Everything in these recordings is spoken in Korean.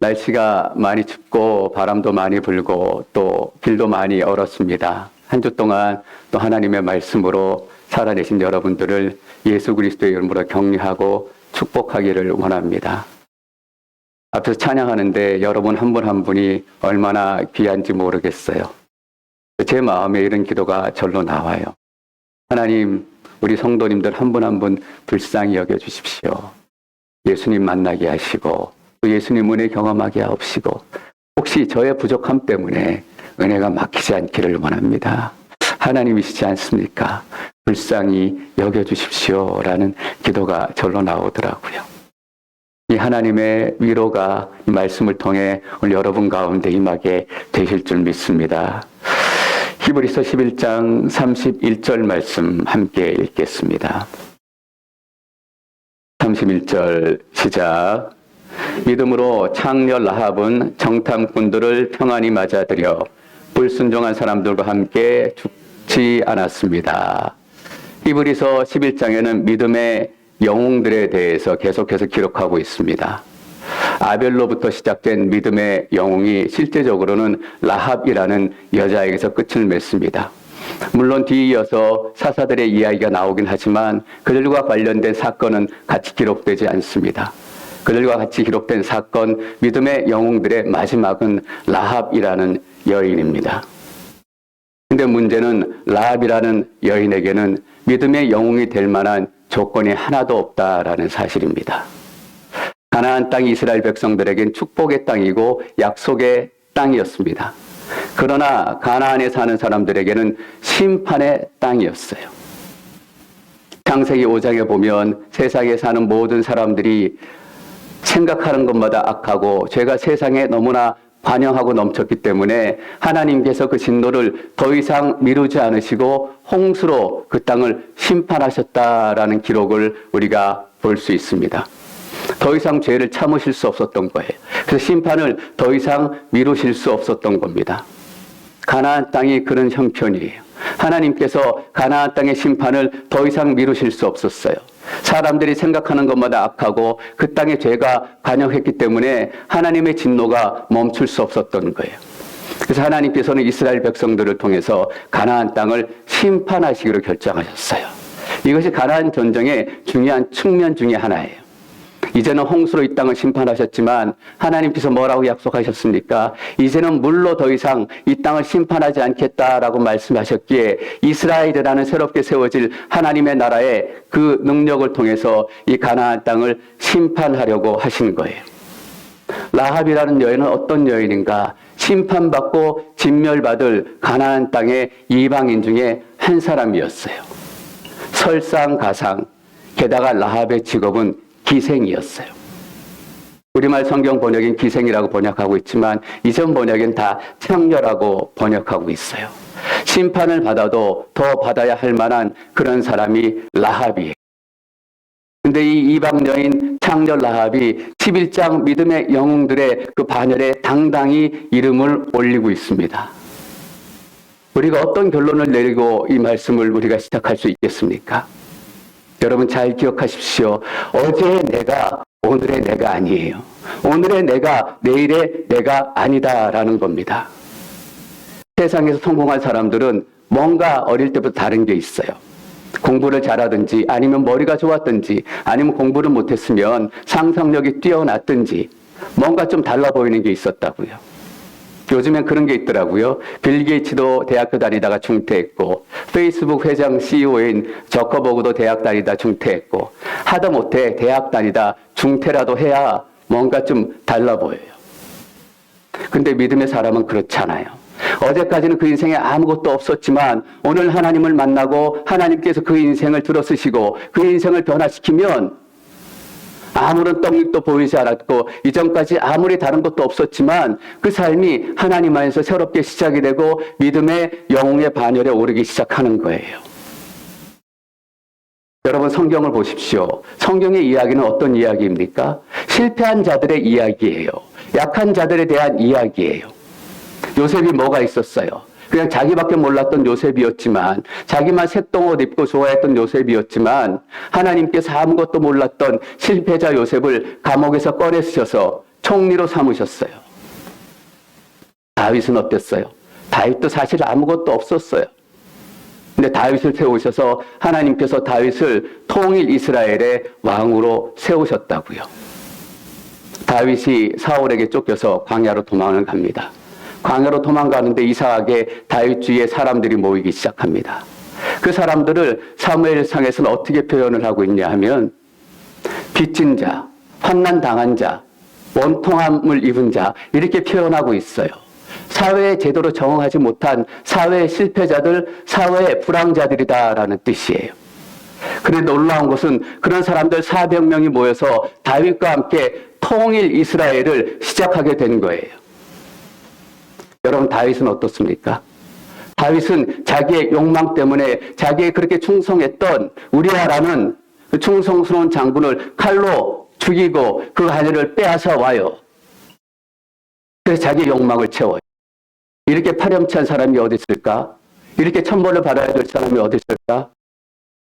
날씨가 많이 춥고 바람도 많이 불고 또 길도 많이 얼었습니다. 한 주 동안 또 하나님의 말씀으로 살아내신 여러분들을 예수 그리스도의 이름으로 격려하고 축복하기를 원합니다. 앞에서 찬양하는데 여러분 한 분 한 분이 얼마나 귀한지 모르겠어요. 제 마음에 이런 기도가 절로 나와요. 하나님, 우리 성도님들 한 분 한 분 불쌍히 여겨주십시오. 예수님 만나게 하시고 또 예수님 은혜 경험하게 하옵시고 혹시 저의 부족함 때문에 은혜가 막히지 않기를 원합니다. 하나님이시지 않습니까? 불쌍히 여겨주십시오 라는 기도가 절로 나오더라고요. 이 하나님의 위로가 이 말씀을 통해 오늘 여러분 가운데 임하게 되실 줄 믿습니다. 히브리서 11장 31절 말씀 함께 읽겠습니다. 31절 시작. 믿음으로 창녀 라합은 정탐꾼들을 평안히 맞아들여 불순종한 사람들과 함께 죽지 않았습니다. 히브리서 11장에는 믿음의 영웅들에 대해서 계속해서 기록하고 있습니다. 아벨로부터 시작된 믿음의 영웅이 실제적으로는 라합이라는 여자에게서 끝을 맺습니다. 물론 뒤이어서 사사들의 이야기가 나오긴 하지만 그들과 관련된 사건은 같이 기록되지 않습니다. 그들과 같이 기록된 사건, 믿음의 영웅들의 마지막은 라합이라는 여인입니다. 근데 문제는 라합이라는 여인에게는 믿음의 영웅이 될 만한 조건이 하나도 없다라는 사실입니다. 가나안 땅이 이스라엘 백성들에겐 축복의 땅이고 약속의 땅이었습니다. 그러나 가나안에 사는 사람들에게는 심판의 땅이었어요. 창세기 5장에 보면 세상에 사는 모든 사람들이 생각하는 것마다 악하고 죄가 세상에 너무나 관영하고 넘쳤기 때문에 하나님께서 그 진노를 더 이상 미루지 않으시고 홍수로 그 땅을 심판하셨다라는 기록을 우리가 볼 수 있습니다. 더 이상 죄를 참으실 수 없었던 거예요. 그래서 심판을 더 이상 미루실 수 없었던 겁니다. 가나안 땅이 그런 형편이에요. 하나님께서 가나안 땅의 심판을 더 이상 미루실 수 없었어요. 사람들이 생각하는 것마다 악하고 그 땅의 죄가 관영했기 때문에 하나님의 진노가 멈출 수 없었던 거예요. 그래서 하나님께서는 이스라엘 백성들을 통해서 가나안 땅을 심판하시기로 결정하셨어요. 이것이 가나안 전쟁의 중요한 측면 중에 하나예요. 이제는 홍수로 이 땅을 심판하셨지만 하나님께서 뭐라고 약속하셨습니까? 이제는 물로 더 이상 이 땅을 심판하지 않겠다라고 말씀하셨기에 이스라엘이라는 새롭게 세워질 하나님의 나라의 그 능력을 통해서 이 가나안 땅을 심판하려고 하신 거예요. 라합이라는 여인은 어떤 여인인가? 심판받고 진멸받을 가나안 땅의 이방인 중에 한 사람이었어요. 설상가상, 게다가 라합의 직업은 기생이었어요. 우리말 성경 번역인 기생이라고 번역하고 있지만 이전 번역엔 다 창녀라고 번역하고 있어요. 심판을 받아도 더 받아야 할 만한 그런 사람이 라합이에요. 근데 이 이방 여인 창녀 라합이 11장 믿음의 영웅들의 그 반열에 당당히 이름을 올리고 있습니다. 우리가 어떤 결론을 내리고 이 말씀을 우리가 시작할 수 있겠습니까? 여러분 잘 기억하십시오. 어제의 내가 오늘의 내가 아니에요. 오늘의 내가 내일의 내가 아니다라는 겁니다. 세상에서 성공한 사람들은 뭔가 어릴 때부터 다른 게 있어요. 공부를 잘하든지 아니면 머리가 좋았든지 아니면 공부를 못했으면 상상력이 뛰어났든지 뭔가 좀 달라 보이는 게 있었다고요. 요즘엔 그런 게 있더라고요. 빌 게이츠도 대학교 다니다가 중퇴했고 페이스북 회장 CEO인 저커버그도 대학 다니다 중퇴했고 하다못해 대학 다니다 중퇴라도 해야 뭔가 좀 달라 보여요. 근데 믿음의 사람은 그렇잖아요. 어제까지는 그 인생에 아무것도 없었지만 오늘 하나님을 만나고 하나님께서 그 인생을 들어쓰시고 그 인생을 변화시키면 아무런 떡잎도 보이지 않았고 이전까지 아무리 다른 것도 없었지만 그 삶이 하나님 안에서 새롭게 시작이 되고 믿음의 영웅의 반열에 오르기 시작하는 거예요. 여러분 성경을 보십시오. 성경의 이야기는 어떤 이야기입니까? 실패한 자들의 이야기예요. 약한 자들에 대한 이야기예요. 요셉이 뭐가 있었어요? 그냥 자기밖에 몰랐던 요셉이었지만 자기만 색동옷 입고 좋아했던 요셉이었지만 하나님께서 아무것도 몰랐던 실패자 요셉을 감옥에서 꺼내주셔서 총리로 삼으셨어요. 다윗은 어땠어요? 다윗도 사실 아무것도 없었어요. 근데 다윗을 세우셔서 하나님께서 다윗을 통일 이스라엘의 왕으로 세우셨다고요. 다윗이 사울에게 쫓겨서 광야로 도망을 갑니다. 광야로 도망가는데 이상하게 다윗 주위에 사람들이 모이기 시작합니다. 그 사람들을 사무엘상에서는 어떻게 표현을 하고 있냐 하면 빚진 자, 환난 당한 자, 원통함을 입은 자 이렇게 표현하고 있어요. 사회에 제대로 적응하지 못한 사회의 실패자들, 사회의 불황자들이다라는 뜻이에요. 그런데 놀라운 것은 그런 사람들 400명이 모여서 다윗과 함께 통일 이스라엘을 시작하게 된 거예요. 여러분, 다윗은 어떻습니까? 다윗은 자기의 욕망 때문에 자기의 그렇게 충성했던 우리아라는 그 충성스러운 장군을 칼로 죽이고 그 아내를 빼앗아 와요. 그래서 자기의 욕망을 채워요. 이렇게 파렴치한 사람이 어디 있을까? 이렇게 천벌을 받아야 될 사람이 어디 있을까?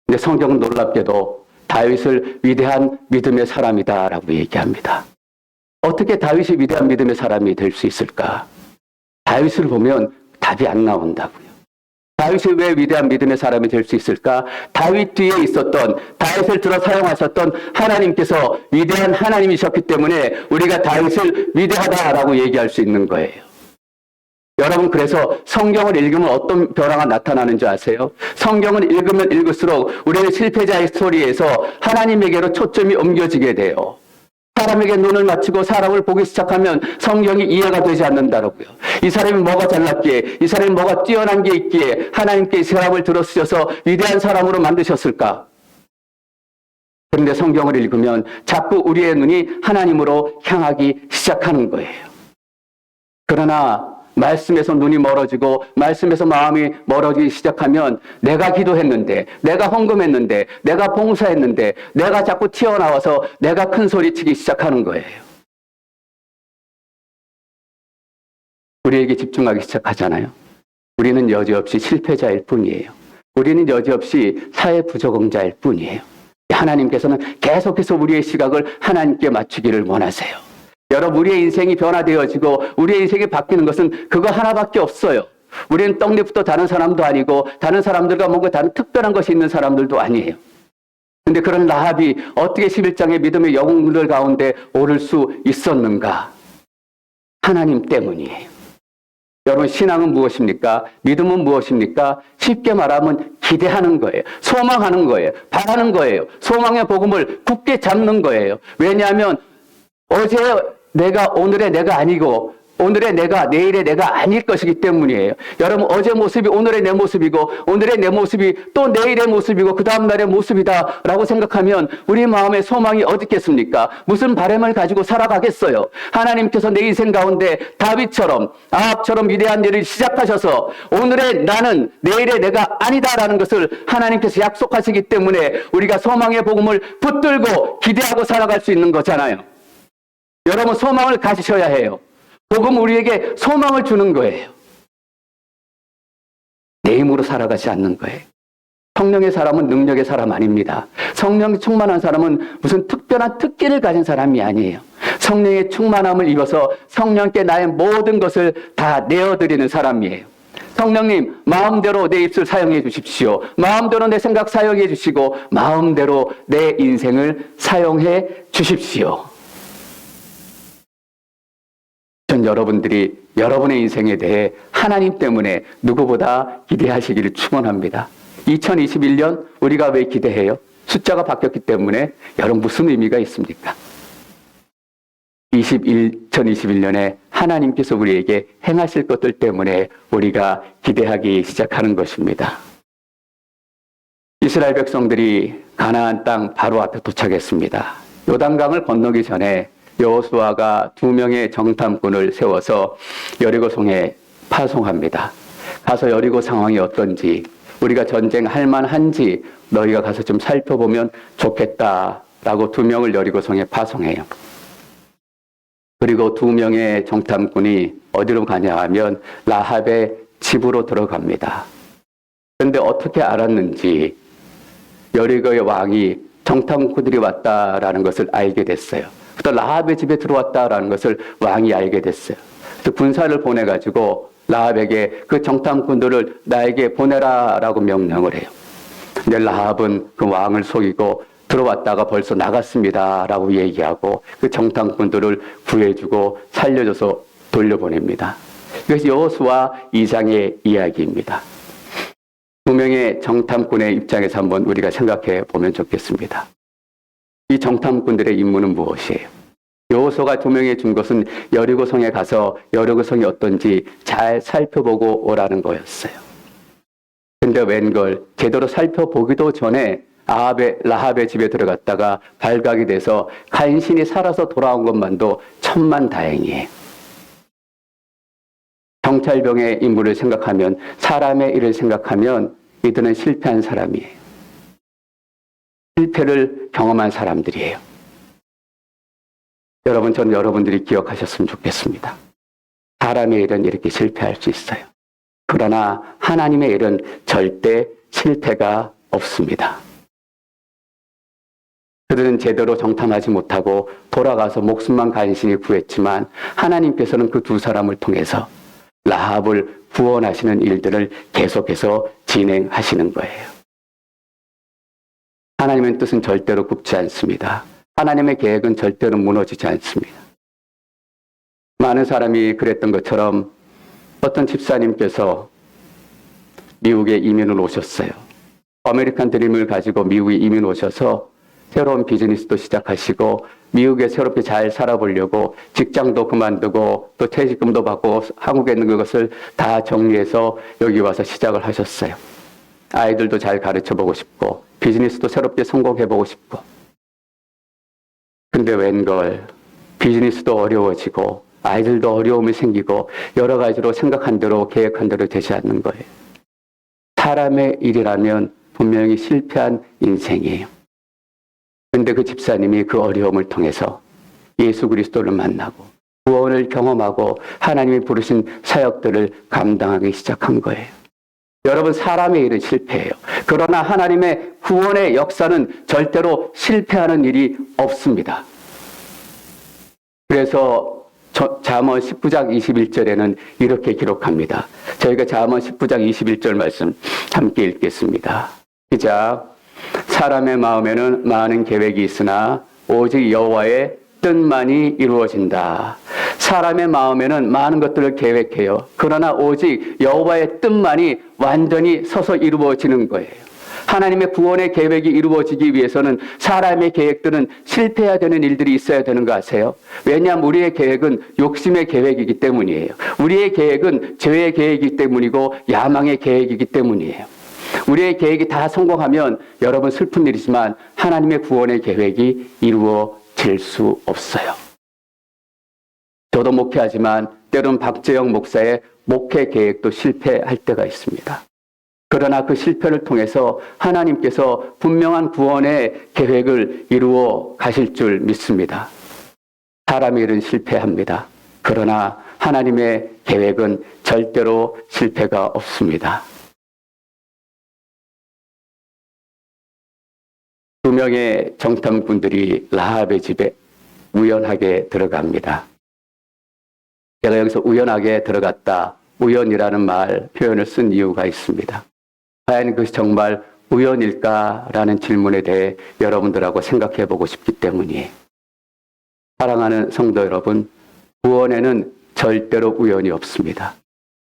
근데 성경은 놀랍게도 다윗을 위대한 믿음의 사람이다라고 얘기합니다. 어떻게 다윗이 위대한 믿음의 사람이 될 수 있을까? 다윗을 보면 답이 안 나온다고요. 다윗이 왜 위대한 믿음의 사람이 될 수 있을까? 다윗 뒤에 있었던, 다윗을 들어 사용하셨던 하나님께서 위대한 하나님이셨기 때문에 우리가 다윗을 위대하다라고 얘기할 수 있는 거예요. 여러분, 그래서 성경을 읽으면 어떤 변화가 나타나는 줄 아세요? 성경을 읽으면 읽을수록 우리는 실패자의 스토리에서 하나님에게로 초점이 옮겨지게 돼요. 사람에게 눈을 맞추고 사람을 보기 시작하면 성경이 이해가 되지 않는다고요. 이 사람이 뭐가 잘났기에, 이 사람이 뭐가 뛰어난 게 있기에 하나님께 이 사람을 들어쓰셔서 위대한 사람으로 만드셨을까? 그런데 성경을 읽으면 자꾸 우리의 눈이 하나님으로 향하기 시작하는 거예요. 그러나 말씀에서 눈이 멀어지고 말씀에서 마음이 멀어지기 시작하면 내가 기도했는데, 내가 헌금했는데, 내가 봉사했는데, 내가 자꾸 튀어나와서 내가 큰 소리치기 시작하는 거예요. 우리에게 집중하기 시작하잖아요. 우리는 여지없이 실패자일 뿐이에요. 우리는 여지없이 사회 부적응자일 뿐이에요. 하나님께서는 계속해서 우리의 시각을 하나님께 맞추기를 원하세요. 여러분, 우리의 인생이 변화되어지고 우리의 인생이 바뀌는 것은 그거 하나밖에 없어요. 우리는 떡잎부터 다른 사람도 아니고 다른 사람들과 뭔가 다른 특별한 것이 있는 사람들도 아니에요. 그런데 그런 라합이 어떻게 11장의 믿음의 영웅들 가운데 오를 수 있었는가? 하나님 때문이에요. 여러분, 신앙은 무엇입니까? 믿음은 무엇입니까? 쉽게 말하면 기대하는 거예요. 소망하는 거예요. 바라는 거예요. 소망의 복음을 굳게 잡는 거예요. 왜냐하면 어제 내가 오늘의 내가 아니고 오늘의 내가 내일의 내가 아닐 것이기 때문이에요. 여러분, 어제 모습이 오늘의 내 모습이고 오늘의 내 모습이 또 내일의 모습이고 그 다음날의 모습이다라고 생각하면 우리 마음의 소망이 어디 있겠습니까? 무슨 바람을 가지고 살아가겠어요? 하나님께서 내 인생 가운데 다윗처럼, 아합처럼 위대한 일을 시작하셔서 오늘의 나는 내일의 내가 아니다라는 것을 하나님께서 약속하시기 때문에 우리가 소망의 복음을 붙들고 기대하고 살아갈 수 있는 거잖아요. 여러분, 소망을 가지셔야 해요. 복음 우리에게 소망을 주는 거예요. 내 힘으로 살아가지 않는 거예요. 성령의 사람은 능력의 사람 아닙니다. 성령이 충만한 사람은 무슨 특별한 특기를 가진 사람이 아니에요. 성령의 충만함을 입어서 성령께 나의 모든 것을 다 내어드리는 사람이에요. 성령님, 마음대로 내 입술 사용해 주십시오. 마음대로 내 생각 사용해 주시고 마음대로 내 인생을 사용해 주십시오. 전 여러분들이 여러분의 인생에 대해 하나님 때문에 누구보다 기대하시기를 축원합니다. 2021년 우리가 왜 기대해요? 숫자가 바뀌었기 때문에. 여러분, 무슨 의미가 있습니까? 2021년에 하나님께서 우리에게 행하실 것들 때문에 우리가 기대하기 시작하는 것입니다. 이스라엘 백성들이 가나안 땅 바로 앞에 도착했습니다. 요단강을 건너기 전에 여호수아가 2명의 정탐꾼을 세워서 여리고성에 파송합니다. 가서 여리고 상황이 어떤지, 우리가 전쟁할 만한지 너희가 가서 좀 살펴보면 좋겠다라고 2명을 여리고성에 파송해요. 그리고 2명의 정탐꾼이 어디로 가냐 하면 라합의 집으로 들어갑니다. 그런데 어떻게 알았는지 여리고의 왕이 정탐꾼들이 왔다라는 것을 알게 됐어요. 또 라합의 집에 들어왔다라는 것을 왕이 알게 됐어요. 그래서 군사를 보내가지고 라합에게 그 정탐꾼들을 나에게 보내라라고 명령을 해요. 근데 라합은 그 왕을 속이고 들어왔다가 벌써 나갔습니다라고 얘기하고 그 정탐꾼들을 구해주고 살려줘서 돌려보냅니다. 이것이 여호수아 2장의 이야기입니다. 두 명의 정탐꾼의 입장에서 한번 우리가 생각해 보면 좋겠습니다. 이 정탐꾼들의 임무는 무엇이에요? 여호수아가 두 명에 준 것은 여리고성에 가서 여리고성이 어떤지 잘 살펴보고 오라는 거였어요. 근데 웬걸 제대로 살펴보기도 전에 라합의 집에 들어갔다가 발각이 돼서 간신히 살아서 돌아온 것만도 천만다행이에요. 경찰병의 임무를 생각하면, 사람의 일을 생각하면 이들은 실패한 사람이에요. 실패를 경험한 사람들이에요. 여러분, 저는 여러분들이 기억하셨으면 좋겠습니다. 사람의 일은 이렇게 실패할 수 있어요. 그러나 하나님의 일은 절대 실패가 없습니다. 그들은 제대로 정탐하지 못하고 돌아가서 목숨만 간신히 구했지만 하나님께서는 그 두 사람을 통해서 라합을 구원하시는 일들을 계속해서 진행하시는 거예요. 하나님의 뜻은 절대로 굽지 않습니다. 하나님의 계획은 절대로 무너지지 않습니다. 많은 사람이 그랬던 것처럼 어떤 집사님께서 미국에 이민을 오셨어요. 아메리칸 드림을 가지고 미국에 이민 오셔서 새로운 비즈니스도 시작하시고 미국에 새롭게 잘 살아보려고 직장도 그만두고 또 퇴직금도 받고 한국에 있는 것을 다 정리해서 여기 와서 시작을 하셨어요. 아이들도 잘 가르쳐보고 싶고 비즈니스도 새롭게 성공해보고 싶고. 근데 웬걸 비즈니스도 어려워지고 아이들도 어려움이 생기고 여러 가지로 생각한 대로 계획한 대로 되지 않는 거예요. 사람의 일이라면 분명히 실패한 인생이에요. 근데 그 집사님이 그 어려움을 통해서 예수 그리스도를 만나고 구원을 경험하고 하나님이 부르신 사역들을 감당하기 시작한 거예요. 여러분, 사람의 일은 실패해요. 그러나 하나님의 구원의 역사는 절대로 실패하는 일이 없습니다. 그래서 잠언 19장 21절에는 이렇게 기록합니다. 저희가 잠언 19장 21절 말씀 함께 읽겠습니다. 시작. 사람의 마음에는 많은 계획이 있으나 오직 여호와의 뜻만이 이루어진다. 사람의 마음에는 많은 것들을 계획해요. 그러나 오직 여호와의 뜻만이 완전히 서서 이루어지는 거예요. 하나님의 구원의 계획이 이루어지기 위해서는 사람의 계획들은 실패해야 되는 일들이 있어야 되는 거 아세요? 왜냐하면 우리의 계획은 욕심의 계획이기 때문이에요. 우리의 계획은 죄의 계획이기 때문이고 야망의 계획이기 때문이에요. 우리의 계획이 다 성공하면 여러분 슬픈 일이지만 하나님의 구원의 계획이 이루어질 수 없어요. 저도 목회하지만 때론 박재영 목사의 목회 계획도 실패할 때가 있습니다. 그러나 그 실패를 통해서 하나님께서 분명한 구원의 계획을 이루어 가실 줄 믿습니다. 사람의 일은 실패합니다. 그러나 하나님의 계획은 절대로 실패가 없습니다. 두 명의 정탐꾼들이 라합의 집에 우연하게 들어갑니다. 제가 여기서 우연하게 들어갔다, 우연이라는 말 표현을 쓴 이유가 있습니다. 과연 그것이 정말 우연일까라는 질문에 대해 여러분들하고 생각해 보고 싶기 때문이에요. 사랑하는 성도 여러분, 구원에는 절대로 우연이 없습니다.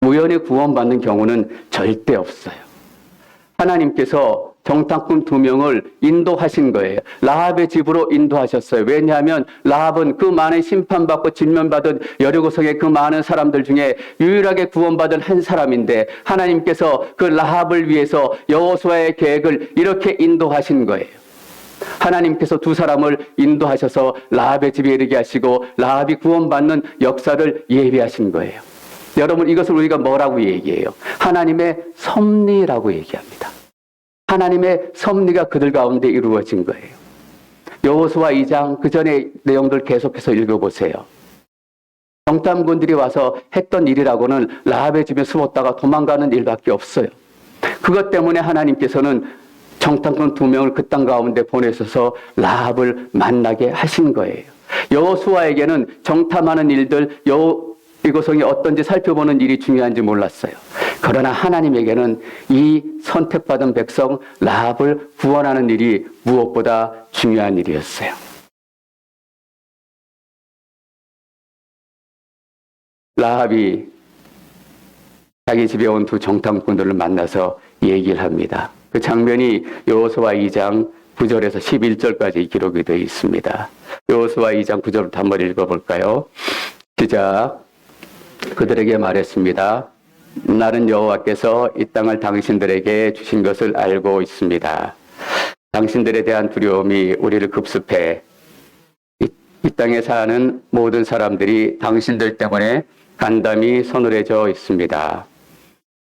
우연히 구원받는 경우는 절대 없어요. 하나님께서 정탐꾼 두 명을 인도하신 거예요. 라합의 집으로 인도하셨어요. 왜냐하면 라합은 그 많은 심판받고 질면받은 여리고성의 그 많은 사람들 중에 유일하게 구원받은 한 사람인데 하나님께서 그 라합을 위해서 여호수아의 계획을 이렇게 인도하신 거예요. 하나님께서 두 사람을 인도하셔서 라합의 집에 이르게 하시고 라합이 구원받는 역사를 예비하신 거예요. 여러분, 이것을 우리가 뭐라고 얘기해요? 하나님의 섭리라고 얘기합니다. 하나님의 섭리가 그들 가운데 이루어진 거예요. 여호수아 2장 그 전의 내용들 계속해서 읽어보세요. 정탐꾼들이 와서 했던 일이라고는 라합의 집에 숨었다가 도망가는 일밖에 없어요. 그것 때문에 하나님께서는 정탐꾼 두 명을 그 땅 가운데 보내셔서 라합을 만나게 하신 거예요. 여호수아에게는 정탐하는 일들, 이고성이 어떤지 살펴보는 일이 중요한지 몰랐어요. 그러나 하나님에게는 이 선택받은 백성 라합을 구원하는 일이 무엇보다 중요한 일이었어요. 라합이 자기 집에 온 두 정탐꾼들을 만나서 얘기를 합니다. 그 장면이 여호수아 2장 9절에서 11절까지 기록이 되어 있습니다. 여호수아 2장 9절부터 한번 읽어볼까요? 시작. 그들에게 말했습니다. 나는 여호와께서 이 땅을 당신들에게 주신 것을 알고 있습니다. 당신들에 대한 두려움이 우리를 급습해 이 땅에 사는 모든 사람들이 당신들 때문에 간담이 서늘해져 있습니다.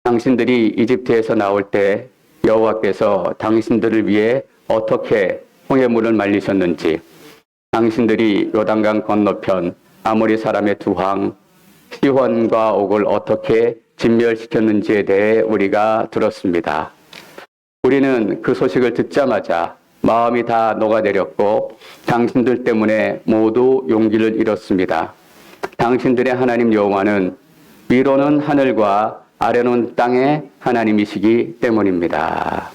당신들이 이집트에서 나올 때 여호와께서 당신들을 위해 어떻게 홍해물을 말리셨는지, 당신들이 요단강 건너편 아모리 사람의 두 왕 시혼과 옥을 어떻게 진멸시켰는지에 대해 우리가 들었습니다. 우리는 그 소식을 듣자마자 마음이 다 녹아내렸고 당신들 때문에 모두 용기를 잃었습니다. 당신들의 하나님 여호와는 위로는 하늘과 아래는 땅의 하나님이시기 때문입니다.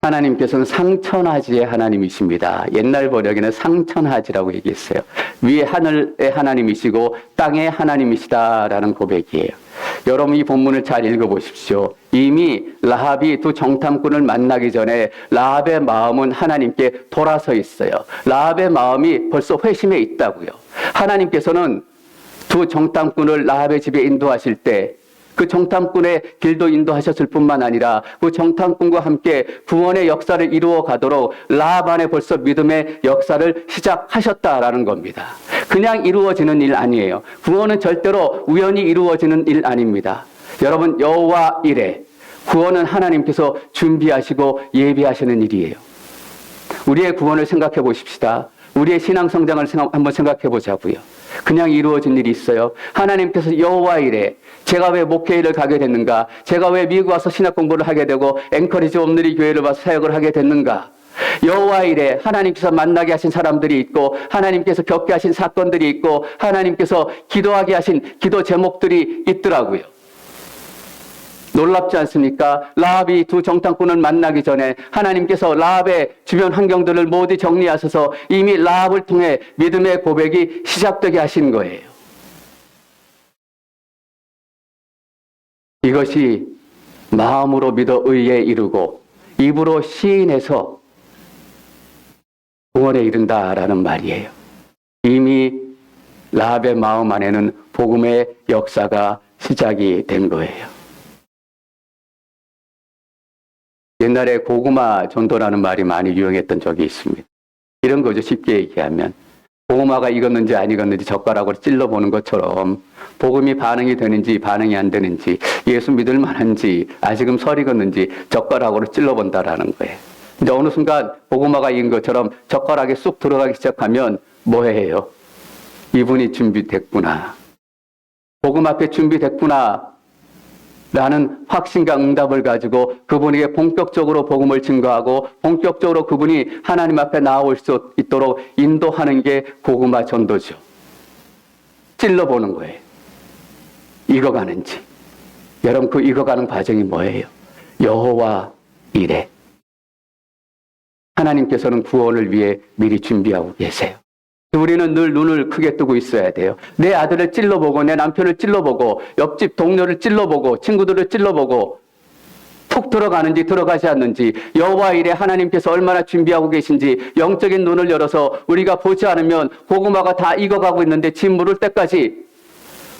하나님께서는 상천하지의 하나님이십니다. 옛날 번역에는 상천하지라고 얘기했어요. 위에 하늘의 하나님이시고 땅의 하나님이시다라는 고백이에요. 여러분 이 본문을 잘 읽어보십시오. 이미 라합이 두 정탐꾼을 만나기 전에 라합의 마음은 하나님께 돌아서 있어요. 라합의 마음이 벌써 회심해 있다고요. 하나님께서는 두 정탐꾼을 라합의 집에 인도하실 때 그 정탐꾼의 길도 인도하셨을 뿐만 아니라 그 정탐꾼과 함께 구원의 역사를 이루어 가도록 라합 안에 벌써 믿음의 역사를 시작하셨다라는 겁니다. 그냥 이루어지는 일 아니에요. 구원은 절대로 우연히 이루어지는 일 아닙니다. 여러분 여호와 이레, 구원은 하나님께서 준비하시고 예비하시는 일이에요. 우리의 구원을 생각해 보십시다. 우리의 신앙 성장을 한번 생각해 보자고요. 그냥 이루어진 일이 있어요. 하나님께서 여호와 이레, 제가 왜 목회일을 가게 됐는가? 제가 왜 미국 와서 신학 공부를 하게 되고 앵커리지 옴누리 교회를 와서 사역을 하게 됐는가? 여호와 이레, 하나님께서 만나게 하신 사람들이 있고 하나님께서 겪게 하신 사건들이 있고 하나님께서 기도하게 하신 기도 제목들이 있더라고요. 놀랍지 않습니까? 라합이 두 정탐꾼을 만나기 전에 하나님께서 라합의 주변 환경들을 모두 정리하셔서 이미 라합을 통해 믿음의 고백이 시작되게 하신 거예요. 이것이 마음으로 믿어 의에 이르고 입으로 시인해서 구원에 이른다라는 말이에요. 이미 라합의 마음 안에는 복음의 역사가 시작이 된 거예요. 옛날에 고구마 전도라는 말이 많이 유행했던 적이 있습니다. 이런 거죠. 쉽게 얘기하면 고구마가 익었는지 안 익었는지 젓가락으로 찔러보는 것처럼 복음이 반응이 되는지 반응이 안 되는지 예수 믿을 만한지 아직은 설 익었는지 젓가락으로 찔러본다라는 거예요. 이제 어느 순간 고구마가 익은 것처럼 젓가락에 쑥 들어가기 시작하면 뭐해요? 이분이 준비됐구나. 복음 앞에 준비됐구나. 라는 확신과 응답을 가지고 그분에게 본격적으로 복음을 증거하고 본격적으로 그분이 하나님 앞에 나올 수 있도록 인도하는 게 고구마 전도죠. 찔러보는 거예요. 익어가는지. 여러분 그 익어가는 과정이 뭐예요? 여호와 이레. 하나님께서는 구원을 위해 미리 준비하고 계세요. 우리는 늘 눈을 크게 뜨고 있어야 돼요. 내 아들을 찔러보고 내 남편을 찔러보고 옆집 동료를 찔러보고 친구들을 찔러보고 푹 들어가는지 들어가지 않는지 여호와 이레 하나님께서 얼마나 준비하고 계신지 영적인 눈을 열어서 우리가 보지 않으면 고구마가 다 익어가고 있는데 진 물을 때까지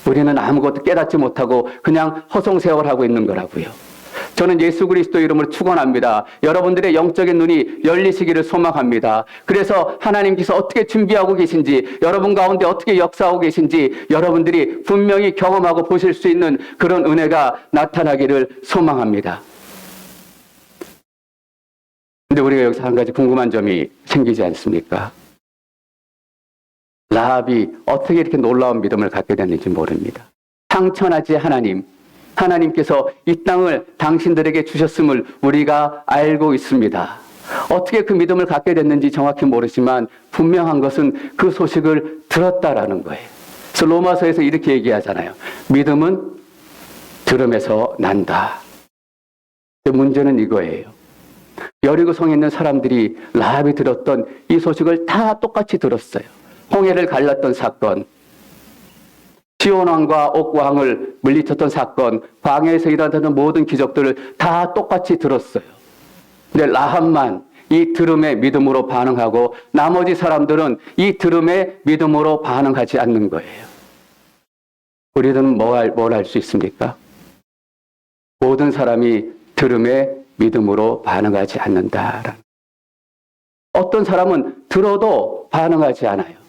우리는 아무것도 깨닫지 못하고 그냥 허송세월하고 있는 거라고요. 저는 예수 그리스도 이름으로 축원합니다. 여러분들의 영적인 눈이 열리시기를 소망합니다. 그래서 하나님께서 어떻게 준비하고 계신지, 여러분 가운데 어떻게 역사하고 계신지 여러분들이 분명히 경험하고 보실 수 있는 그런 은혜가 나타나기를 소망합니다. 근데 우리가 여기서 한 가지 궁금한 점이 생기지 않습니까? 라합이 어떻게 이렇게 놀라운 믿음을 갖게 됐는지 모릅니다. 상천하지 하나님께서 이 땅을 당신들에게 주셨음을 우리가 알고 있습니다. 어떻게 그 믿음을 갖게 됐는지 정확히 모르지만 분명한 것은 그 소식을 들었다라는 거예요. 그래서 로마서에서 이렇게 얘기하잖아요. 믿음은 들음에서 난다. 문제는 이거예요. 여리고성에 있는 사람들이 라합이 들었던 이 소식을 다 똑같이 들었어요. 홍해를 갈랐던 사건, 시온왕과 옥왕을 물리쳤던 사건, 광야에서 일어나는 모든 기적들을 다 똑같이 들었어요. 근데 라합만 이 들음의 믿음으로 반응하고 나머지 사람들은 이 들음의 믿음으로 반응하지 않는 거예요. 우리는 뭘 할 수 있습니까? 모든 사람이 들음의 믿음으로 반응하지 않는다라는. 어떤 사람은 들어도 반응하지 않아요.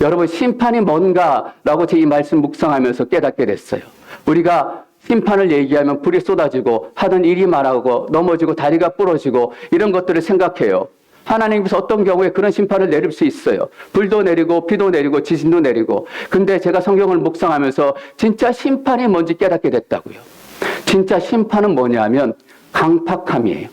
여러분, 심판이 뭔가라고 제 이 말씀 묵상하면서 깨닫게 됐어요. 우리가 심판을 얘기하면 불이 쏟아지고 하는 일이 많아고 넘어지고 다리가 부러지고 이런 것들을 생각해요. 하나님께서 어떤 경우에 그런 심판을 내릴 수 있어요. 불도 내리고 비도 내리고 지진도 내리고. 근데 제가 성경을 묵상하면서 진짜 심판이 뭔지 깨닫게 됐다고요. 진짜 심판은 뭐냐면 강팍함이에요.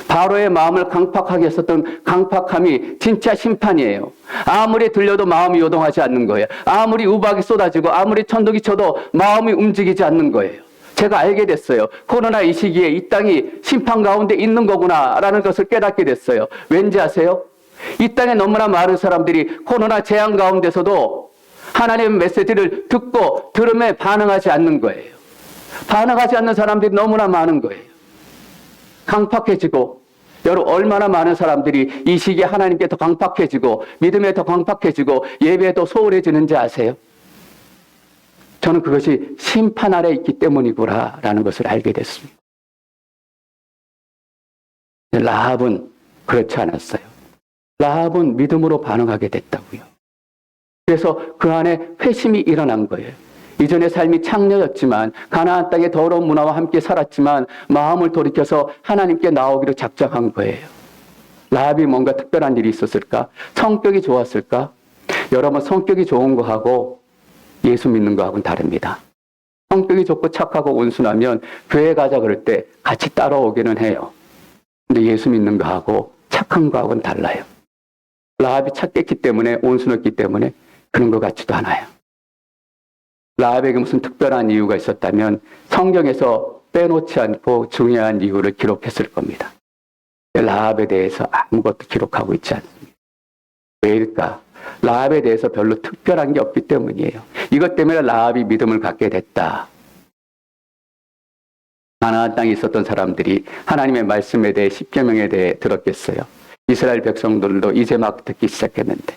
바로의 마음을 강팍하게 했었던 강팍함이 진짜 심판이에요. 아무리 들려도 마음이 요동하지 않는 거예요. 아무리 우박이 쏟아지고 아무리 천둥이 쳐도 마음이 움직이지 않는 거예요. 제가 알게 됐어요. 코로나 이 시기에 이 땅이 심판 가운데 있는 거구나라는 것을 깨닫게 됐어요. 왠지 아세요? 이 땅에 너무나 많은 사람들이 코로나 재앙 가운데서도 하나님의 메시지를 듣고 들음에 반응하지 않는 거예요. 반응하지 않는 사람들이 너무나 많은 거예요. 강팍해지고, 여러분 얼마나 많은 사람들이 이 시기에 하나님께 더 강팍해지고 믿음에 더 강팍해지고 예배에 더 소홀해지는지 아세요? 저는 그것이 심판 아래 있기 때문이구나 라는 것을 알게 됐습니다. 라합은 그렇지 않았어요. 라합은 믿음으로 반응하게 됐다고요. 그래서 그 안에 회심이 일어난 거예요. 이전의 삶이 창녀였지만 가나안 땅의 더러운 문화와 함께 살았지만 마음을 돌이켜서 하나님께 나오기로 작정한 거예요. 라합이 뭔가 특별한 일이 있었을까? 성격이 좋았을까? 여러분, 성격이 좋은 거하고 예수 믿는 거하고는 다릅니다. 성격이 좋고 착하고 온순하면 교회 가자 그럴 때 같이 따라오기는 해요. 근데 예수 믿는 거하고 착한 거하고는 달라요. 라합이 착했기 때문에, 온순했기 때문에 그런 것 같지도 않아요. 라합에게 무슨 특별한 이유가 있었다면 성경에서 빼놓지 않고 중요한 이유를 기록했을 겁니다. 라합에 대해서 아무것도 기록하고 있지 않습니다. 왜일까? 라합에 대해서 별로 특별한 게 없기 때문이에요. 이것 때문에 라합이 믿음을 갖게 됐다. 가나안 땅에 있었던 사람들이 하나님의 말씀에 대해, 십계명에 대해 들었겠어요? 이스라엘 백성들도 이제 막 듣기 시작했는데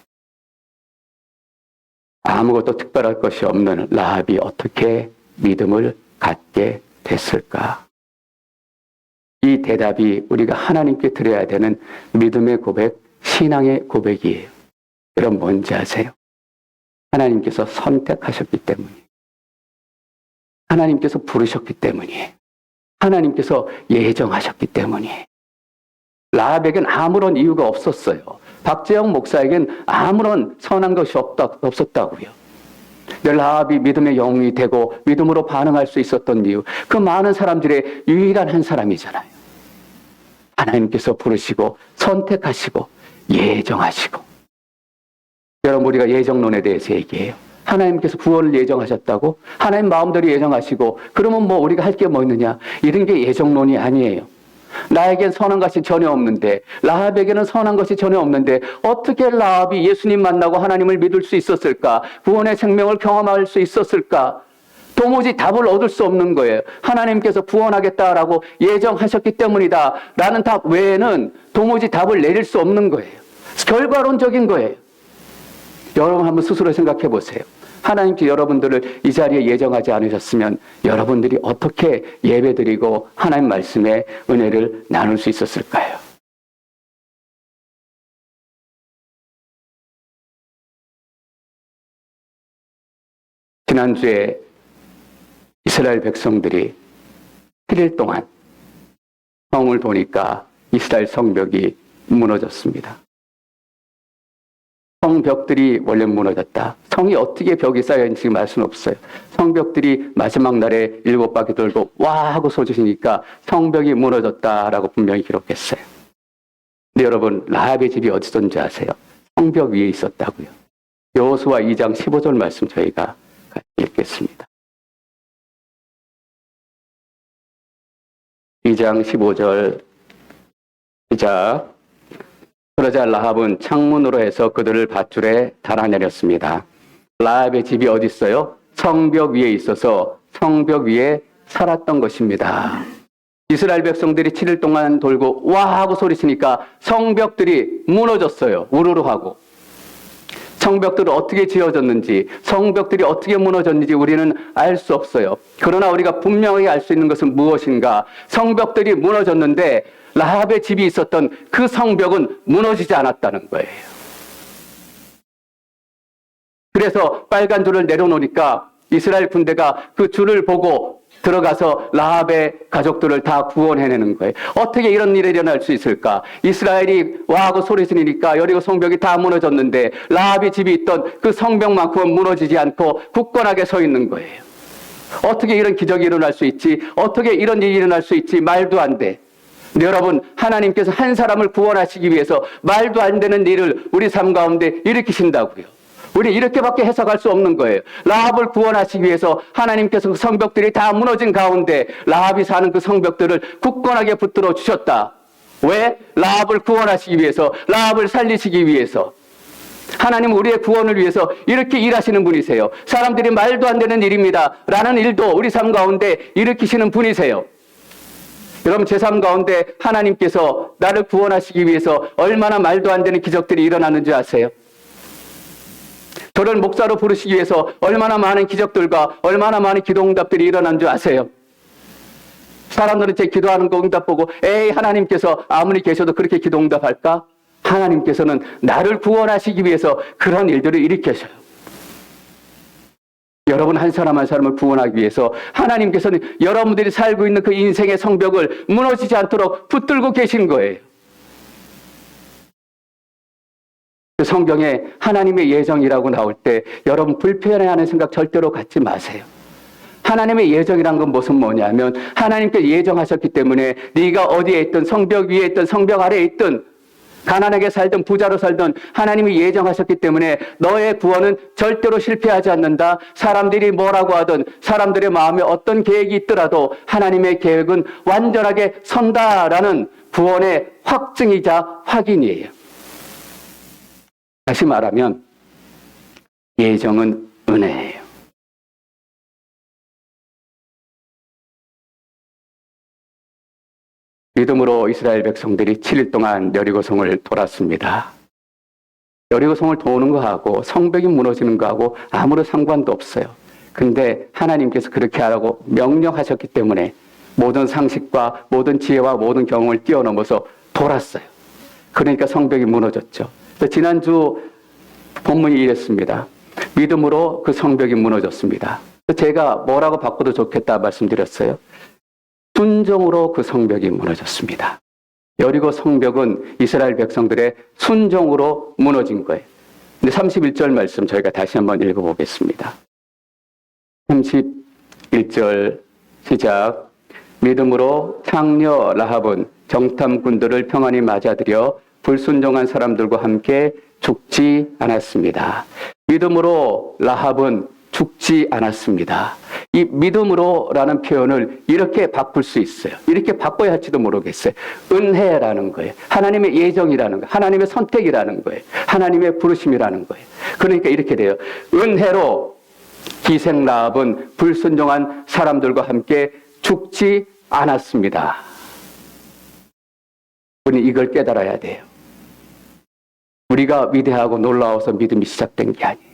아무것도 특별할 것이 없는 라합이 어떻게 믿음을 갖게 됐을까? 이 대답이 우리가 하나님께 드려야 되는 믿음의 고백, 신앙의 고백이에요. 여러분 뭔지 아세요? 하나님께서 선택하셨기 때문이에요. 하나님께서 부르셨기 때문이에요. 하나님께서 예정하셨기 때문이에요. 라합에겐 아무런 이유가 없었어요. 박재영 목사에겐 아무런 선한 것이 없었다고요. 라합이 믿음의 영웅이 되고 믿음으로 반응할 수 있었던 이유, 그 많은 사람들의 유일한 한 사람이잖아요. 하나님께서 부르시고 선택하시고 예정하시고. 여러분, 우리가 예정론에 대해서 얘기해요. 하나님께서 구원을 예정하셨다고? 하나님 마음대로 예정하시고 그러면 뭐 우리가 할 게 뭐 있느냐? 이런 게 예정론이 아니에요. 나에겐 선한 것이 전혀 없는데, 라합에게는 선한 것이 전혀 없는데 어떻게 라합이 예수님 만나고 하나님을 믿을 수 있었을까? 구원의 생명을 경험할 수 있었을까? 도무지 답을 얻을 수 없는 거예요. 하나님께서 구원하겠다라고 예정하셨기 때문이다 라는 답 외에는 도무지 답을 내릴 수 없는 거예요. 결과론적인 거예요. 여러분 한번 스스로 생각해 보세요. 하나님께 여러분들을 이 자리에 예정하지 않으셨으면 여러분들이 어떻게 예배드리고 하나님 말씀의 은혜를 나눌 수 있었을까요? 지난주에 이스라엘 백성들이 7일 동안 성을 도니까 이스라엘 성벽이 무너졌습니다. 성벽들이 원래 무너졌다. 성이 어떻게 벽이 쌓여있는지 지금 알 수는 없어요. 성벽들이 마지막 날에 7바퀴 돌고 와 하고 솟으시니까 성벽이 무너졌다라고 분명히 기록했어요. 근데 여러분, 라합의 집이 어디 있었는지 아세요? 성벽 위에 있었다고요. 여호수아 2장 15절 말씀 저희가 같이 읽겠습니다. 2장 15절 시작. 그러자 라합은 창문으로 해서 그들을 밧줄에 달아내렸습니다. 라합의 집이 어디 있어요? 성벽 위에 있어서 성벽 위에 살았던 것입니다. 이스라엘 백성들이 7일 동안 돌고 와 하고 소리치니까 성벽들이 무너졌어요. 우르르 하고. 성벽들은 어떻게 지어졌는지, 성벽들이 어떻게 무너졌는지 우리는 알 수 없어요. 그러나 우리가 분명히 알 수 있는 것은 무엇인가? 성벽들이 무너졌는데 라합의 집이 있었던 그 성벽은 무너지지 않았다는 거예요. 그래서 빨간 줄을 내려놓으니까 이스라엘 군대가 그 줄을 보고 들어가서 라합의 가족들을 다 구원해내는 거예요. 어떻게 이런 일이 일어날 수 있을까? 이스라엘이 와하고 소리 지르니까 여리고 성벽이 다 무너졌는데 라합의 집이 있던 그 성벽만큼은 무너지지 않고 굳건하게 서 있는 거예요. 어떻게 이런 기적이 일어날 수 있지? 어떻게 이런 일이 일어날 수 있지? 말도 안 돼. 여러분, 하나님께서 한 사람을 구원하시기 위해서 말도 안 되는 일을 우리 삶 가운데 일으키신다고요. 우리 이렇게밖에 해석할 수 없는 거예요. 라합을 구원하시기 위해서 하나님께서 그 성벽들이 다 무너진 가운데 라합이 사는 그 성벽들을 굳건하게 붙들어 주셨다. 왜? 라합을 구원하시기 위해서, 라합을 살리시기 위해서. 하나님은 우리의 구원을 위해서 이렇게 일하시는 분이세요. 사람들이 말도 안 되는 일입니다 라는 일도 우리 삶 가운데 일으키시는 분이세요. 여러분, 제 삶 가운데 하나님께서 나를 구원하시기 위해서 얼마나 말도 안 되는 기적들이 일어나는지 아세요? 저를 목사로 부르시기 위해서 얼마나 많은 기적들과 얼마나 많은 기도응답들이 일어난 줄 아세요? 사람들은 제 기도하는 거 응답 보고 에이, 하나님께서 아무리 계셔도 그렇게 기도응답할까? 하나님께서는 나를 구원하시기 위해서 그런 일들을 일으켜셔요. 여러분, 한 사람 한 사람을 구원하기 위해서 하나님께서는 여러분들이 살고 있는 그 인생의 성벽을 무너지지 않도록 붙들고 계신 거예요. 그 성경에 하나님의 예정이라고 나올 때 여러분, 불편해하는 생각 절대로 갖지 마세요. 하나님의 예정이란 건 무슨 뭐냐면 하나님께 예정하셨기 때문에 네가 어디에 있든, 성벽 위에 있든 성벽 아래에 있든, 가난하게 살든 부자로 살든 하나님이 예정하셨기 때문에 너의 구원은 절대로 실패하지 않는다. 사람들이 뭐라고 하든, 사람들의 마음에 어떤 계획이 있더라도 하나님의 계획은 완전하게 선다라는 구원의 확증이자 확인이에요. 다시 말하면 예정은 은혜예요. 믿음으로 이스라엘 백성들이 7일 동안 여리고성을 돌았습니다. 여리고성을 도는 거하고 성벽이 무너지는 거하고 아무런 상관도 없어요. 근데 하나님께서 그렇게 하라고 명령하셨기 때문에 모든 상식과 모든 지혜와 모든 경험을 뛰어넘어서 돌았어요. 그러니까 성벽이 무너졌죠. 지난주 본문이 이랬습니다. 믿음으로 그 성벽이 무너졌습니다. 제가 뭐라고 바꿔도 좋겠다 말씀드렸어요. 순종으로 그 성벽이 무너졌습니다. 여리고 성벽은 이스라엘 백성들의 순종으로 무너진 거예요. 근데 31절 말씀 저희가 다시 한번 읽어보겠습니다. 31절 시작. 믿음으로 창녀 라합은 정탐꾼들을 평안히 맞아들여 불순종한 사람들과 함께 죽지 않았습니다. 믿음으로 라합은 죽지 않았습니다. 이 믿음으로라는 표현을 이렇게 바꿀 수 있어요. 이렇게 바꿔야 할지도 모르겠어요. 은혜라는 거예요. 하나님의 예정이라는 거예요. 하나님의 선택이라는 거예요. 하나님의 부르심이라는 거예요. 그러니까 이렇게 돼요. 은혜로 기생 라합은 불순종한 사람들과 함께 죽지 않았습니다. 우리 이걸 깨달아야 돼요. 우리가 위대하고 놀라워서 믿음이 시작된 게 아니에요.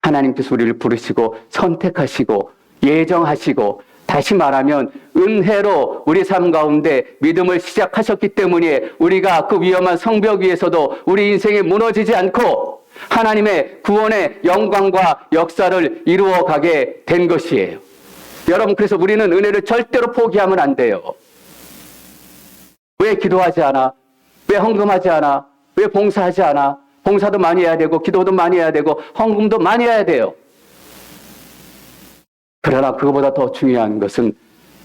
하나님께서 우리를 부르시고 선택하시고 예정하시고, 다시 말하면 은혜로 우리 삶 가운데 믿음을 시작하셨기 때문에 우리가 그 위험한 성벽 위에서도 우리 인생이 무너지지 않고 하나님의 구원의 영광과 역사를 이루어가게 된 것이에요. 여러분, 그래서 우리는 은혜를 절대로 포기하면 안 돼요. 왜 기도하지 않아? 왜 헌금하지 않아? 왜 봉사하지 않아? 봉사도 많이 해야 되고 기도도 많이 해야 되고 헌금도 많이 해야 돼요. 그러나 그거보다 더 중요한 것은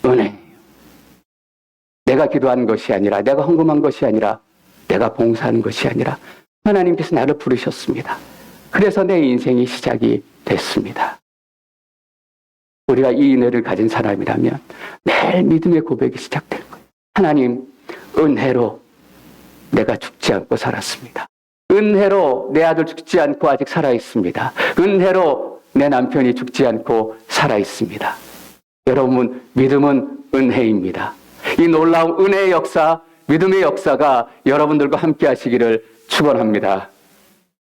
은혜예요. 내가 기도한 것이 아니라, 내가 헌금한 것이 아니라 내가 봉사하는 것이 아니라 하나님께서 나를 부르셨습니다. 그래서 내 인생이 시작이 됐습니다. 우리가 이 은혜를 가진 사람이라면 매일 믿음의 고백이 시작될 거예요. 하나님, 은혜로 내가 죽지 않고 살았습니다. 은혜로 내 아들 죽지 않고 아직 살아있습니다. 은혜로 내 남편이 죽지 않고 살아있습니다. 여러분, 믿음은 은혜입니다. 이 놀라운 은혜의 역사, 믿음의 역사가 여러분들과 함께 하시기를 축원합니다.